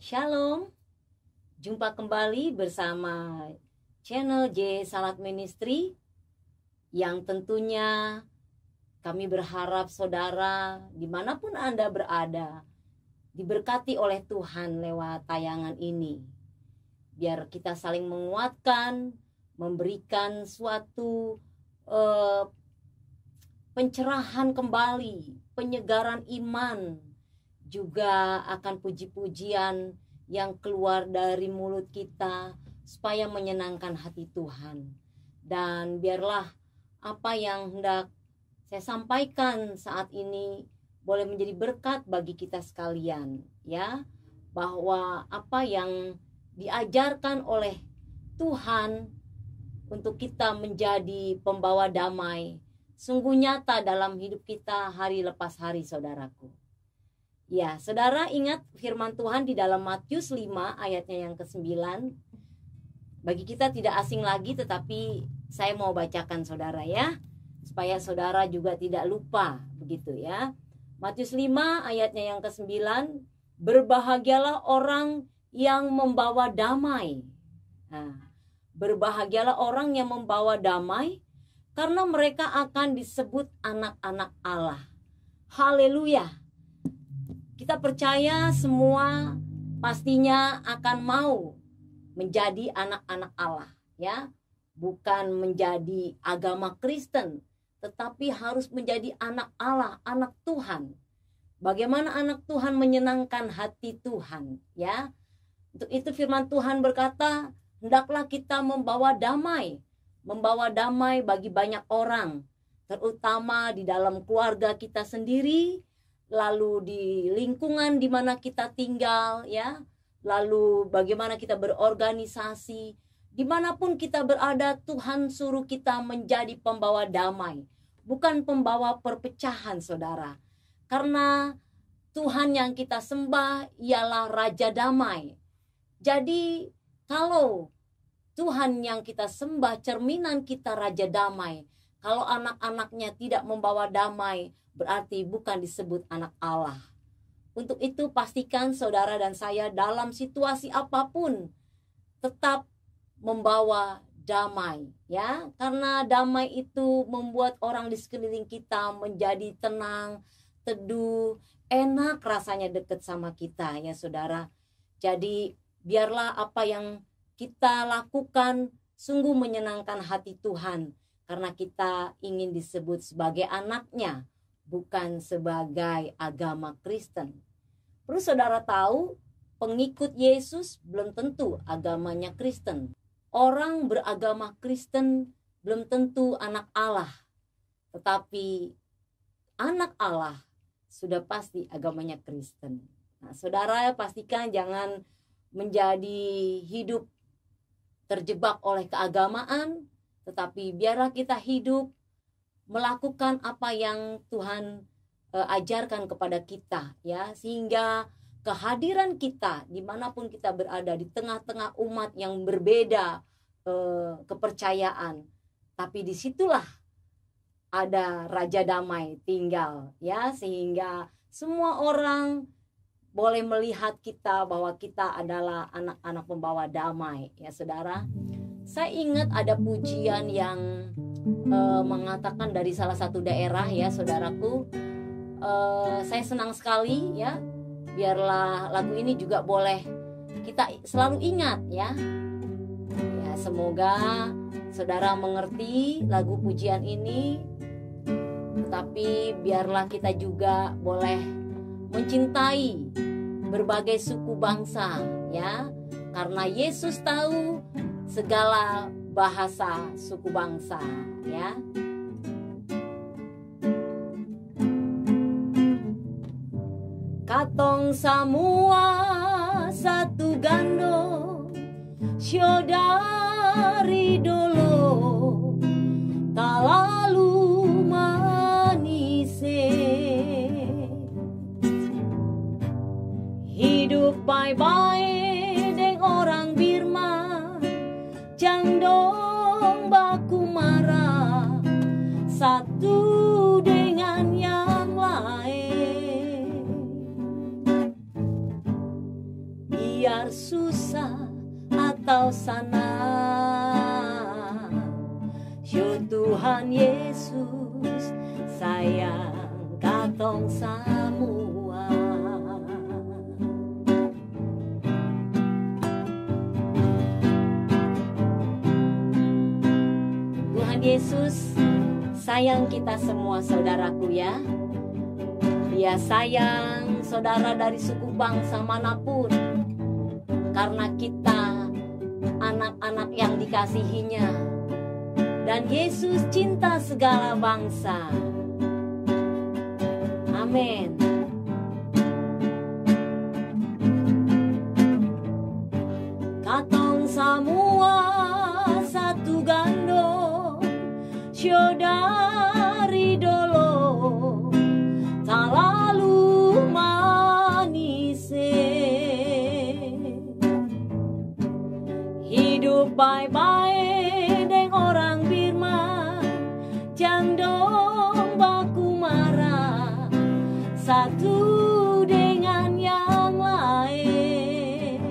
Shalom, jumpa kembali bersama channel J Salat Ministry yang tentunya kami berharap saudara dimanapun Anda berada diberkati oleh Tuhan lewat tayangan ini. Biar kita saling menguatkan, memberikan suatu pencerahan kembali, penyegaran iman, juga akan puji-pujian yang keluar dari mulut kita supaya menyenangkan hati Tuhan. Dan biarlah apa yang hendak saya sampaikan saat ini boleh menjadi berkat bagi kita sekalian, ya, bahwa apa yang diajarkan oleh Tuhan untuk kita menjadi pembawa damai sungguh nyata dalam hidup kita hari lepas hari, saudaraku. Ya, saudara ingat firman Tuhan di dalam Matius 5 ayatnya yang ke-9. Bagi kita tidak asing lagi, tetapi saya mau bacakan saudara ya, supaya saudara juga tidak lupa, begitu ya. Matius 5 ayatnya yang ke-9, berbahagialah orang yang membawa damai. Nah, berbahagialah orang yang membawa damai, karena mereka akan disebut anak-anak Allah. Haleluya. Kita percaya semua pastinya akan mau menjadi anak-anak Allah, ya. Bukan menjadi agama Kristen, tetapi harus menjadi anak Allah, anak Tuhan. Bagaimana anak Tuhan menyenangkan hati Tuhan, ya. Untuk itu firman Tuhan berkata, hendaklah kita membawa damai bagi banyak orang, terutama di dalam keluarga kita sendiri, lalu di lingkungan di mana kita tinggal, ya, lalu bagaimana kita berorganisasi, dimanapun kita berada. Tuhan suruh kita menjadi pembawa damai, bukan pembawa perpecahan, saudara. Karena Tuhan yang kita sembah ialah Raja Damai. Jadi kalau Tuhan yang kita sembah, cerminan kita Raja Damai, kalau anak-anaknya tidak membawa damai, berarti bukan disebut anak Allah. Untuk itu pastikan saudara dan saya dalam situasi apapun tetap membawa damai, ya. Karena damai itu membuat orang di sekeliling kita menjadi tenang, teduh, enak rasanya dekat sama kita, ya saudara. Jadi biarlah apa yang kita lakukan sungguh menyenangkan hati Tuhan, karena kita ingin disebut sebagai anaknya, bukan sebagai agama Kristen. Perlu saudara tahu, pengikut Yesus belum tentu agamanya Kristen. Orang beragama Kristen belum tentu anak Allah. Tetapi anak Allah sudah pasti agamanya Kristen. Nah, saudara pastikan jangan menjadi hidup terjebak oleh keagamaan, tetapi biarlah kita hidup melakukan apa yang Tuhan ajarkan kepada kita, ya, sehingga kehadiran kita dimanapun kita berada di tengah-tengah umat yang berbeda kepercayaan, tapi disitulah ada Raja Damai tinggal, ya, sehingga semua orang boleh melihat kita bahwa kita adalah anak-anak pembawa damai, ya saudara. Saya ingat ada pujian yang mengatakan dari salah satu daerah, ya saudaraku. Saya senang sekali, ya. Biarlah lagu ini juga boleh kita selalu ingat, ya. Ya, semoga saudara mengerti lagu pujian ini. Tetapi biarlah kita juga boleh mencintai berbagai suku bangsa, ya. Karena Yesus tahu segala bahasa suku bangsa, ya. Katong semua satu gando, syodari dolo, talalu manise, hidup bye-bye deng orang Birma, jang dong baku marah satu dengan yang lain. atau sana. Yo Tuhan Yesus sayang katong semua. Tuhan Yesus sayang kita semua, saudaraku ya. Dia sayang saudara dari suku bangsa manapun, karena kita anak-anak yang dikasihinya. Dan Yesus cinta segala bangsa. Amin. Katong semua satu gandong, syo dari dolo, tak lalu manis. Hidup bye-bye deng orang Birman, jang dong baku marah satu dengan yang lain.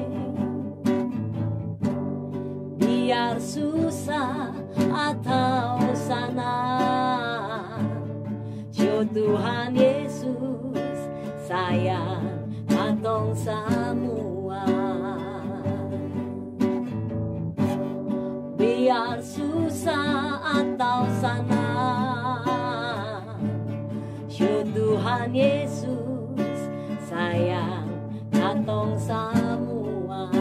Biar susah atau senang, yo Tuhan Yesus sayang katong semua. Biar susah atau senang, yo Tuhan Yesus sayang katong semua.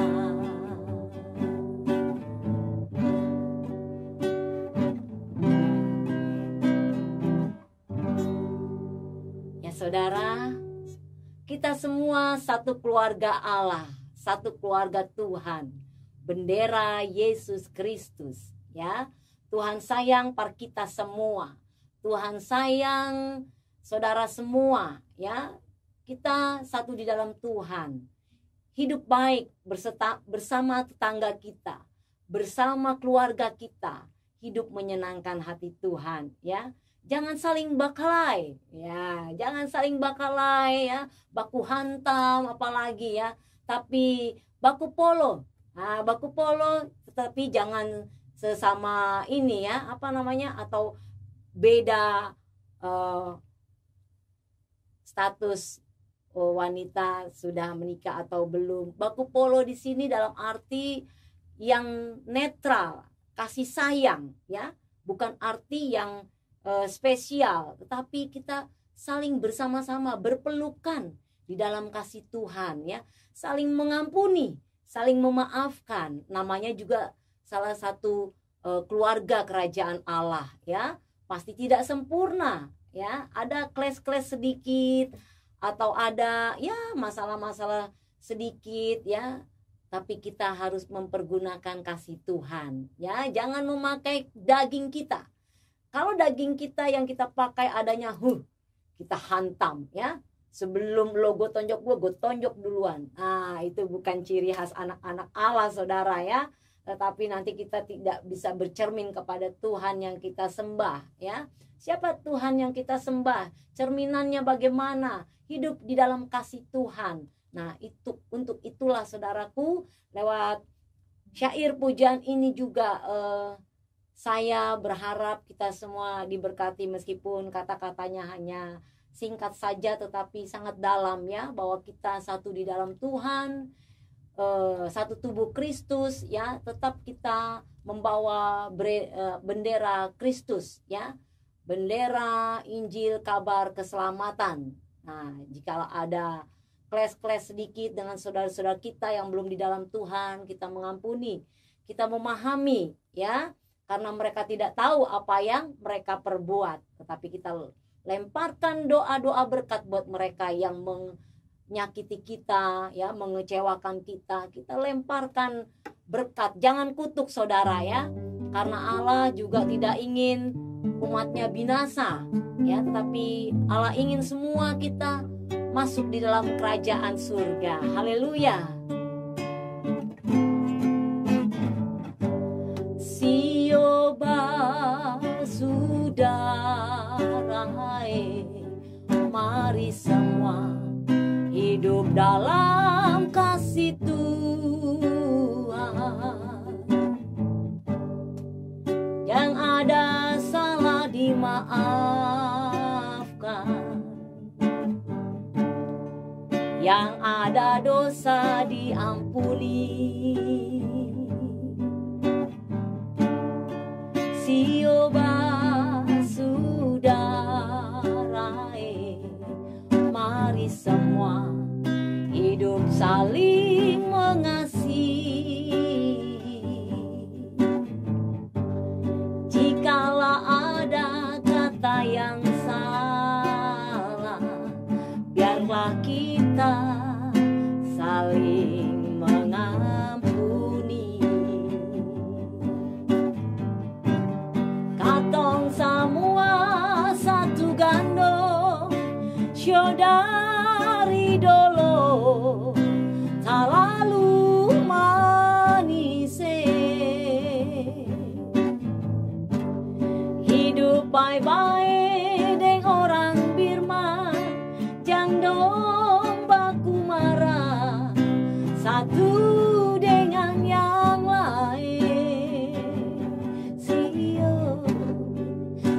Ya saudara, kita semua satu keluarga Allah, satu keluarga Tuhan. Bendera Yesus Kristus ya. Tuhan sayang par kita semua. Tuhan sayang saudara semua ya. Kita satu di dalam Tuhan. Hidup baik bersama tetangga kita, bersama keluarga kita. Hidup menyenangkan hati Tuhan ya. Jangan saling bakalai ya, jangan saling bakalai ya, baku hantam apalagi ya, tapi baku polo. Nah, baku polo, tetapi jangan sesama ini ya, apa namanya, atau beda status wanita sudah menikah atau belum. Baku polo di sini dalam arti yang netral, kasih sayang ya, bukan arti yang spesial, tetapi kita saling bersama-sama berpelukan di dalam kasih Tuhan ya, saling mengampuni, saling memaafkan. Namanya juga salah satu keluarga kerajaan Allah ya. Pasti tidak sempurna ya, ada kles-kles sedikit atau ada ya masalah-masalah sedikit ya, tapi kita harus mempergunakan kasih Tuhan ya. Jangan memakai daging kita. Kalau daging kita yang kita pakai adanya kita hantam ya. Sebelum lo gue tonjok duluan. Nah, itu bukan ciri khas anak-anak Allah saudara ya. Tetapi nanti kita tidak bisa bercermin kepada Tuhan yang kita sembah ya. Siapa Tuhan yang kita sembah? Cerminannya bagaimana? Hidup di dalam kasih Tuhan. Nah, itu untuk itulah saudaraku, lewat syair pujian ini juga saya berharap kita semua diberkati, meskipun kata-katanya hanya singkat saja tetapi sangat dalam ya, bahwa kita satu di dalam Tuhan, satu tubuh Kristus ya. Tetap kita membawa bendera Kristus ya, bendera Injil kabar keselamatan. Nah, jika ada kles-kles sedikit dengan saudara-saudara kita yang belum di dalam Tuhan, kita mengampuni, kita memahami ya, karena mereka tidak tahu apa yang mereka perbuat, tetapi kita lemparkan doa-doa berkat buat mereka yang menyakiti kita ya, mengecewakan kita. Kita lemparkan berkat, jangan kutuk saudara ya, karena Allah juga tidak ingin umatnya binasa ya, tetapi Allah ingin semua kita masuk di dalam kerajaan surga. Haleluya. Saudara, mari semua hidup dalam kasih Tuhan. ada salah dimaafkan, yang ada dosa diampuni. Sioba saudarae, mari semua hidup saling mengasihi. Jikalau ada kata yang salah, biarlah kita saling mengampuni. Katong semua satu gandong, syodari dolo, tak lalu manise. Hidup baik-baik deng orang Birma, jang dong baku marah satu dengan yang lain. Sio,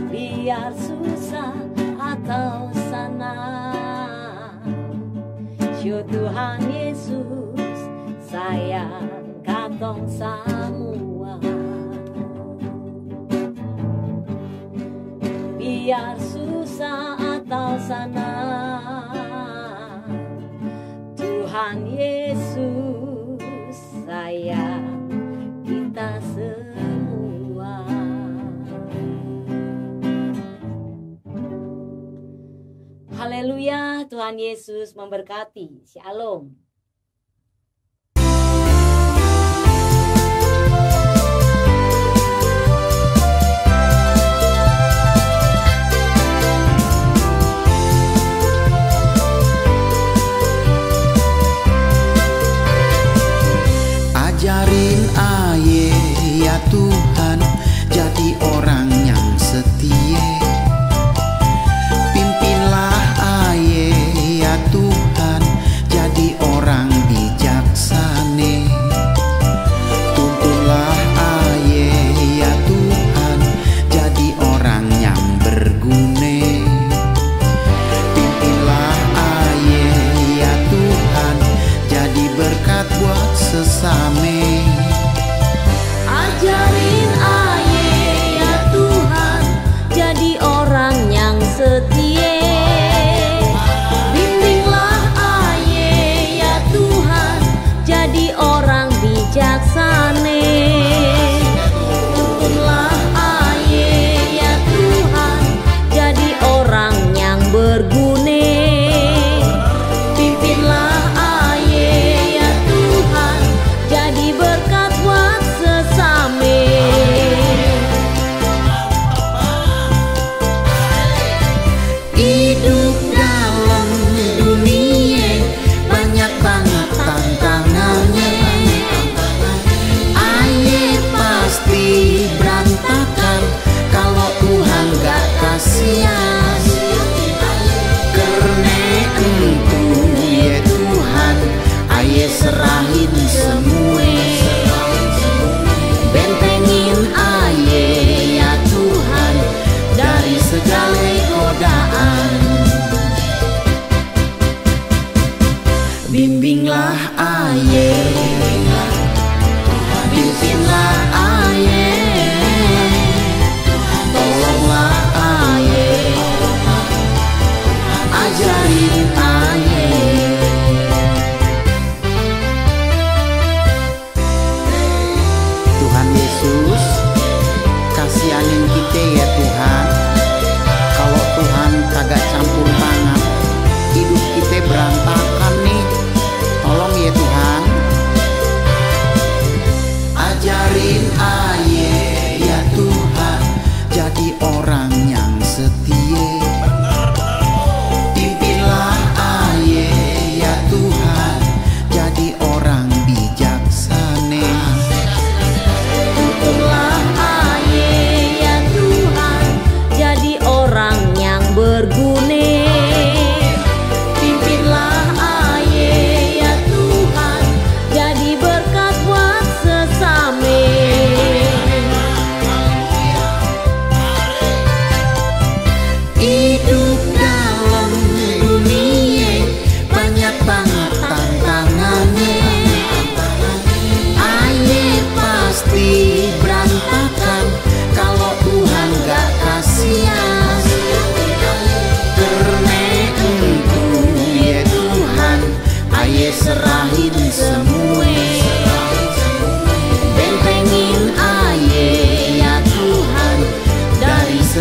biar susah atau senang, Syuh Tuhan Yesus sayang katong semua. Biar susah atau senang, Tuhan Yesus sayang kita semua. Haleluya, Tuhan Yesus memberkati. Shalom. Ajarin aye ya Tuhan, jadi orang yang setia. Pimpinlah aye ya Tuhan, jadi orang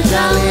segala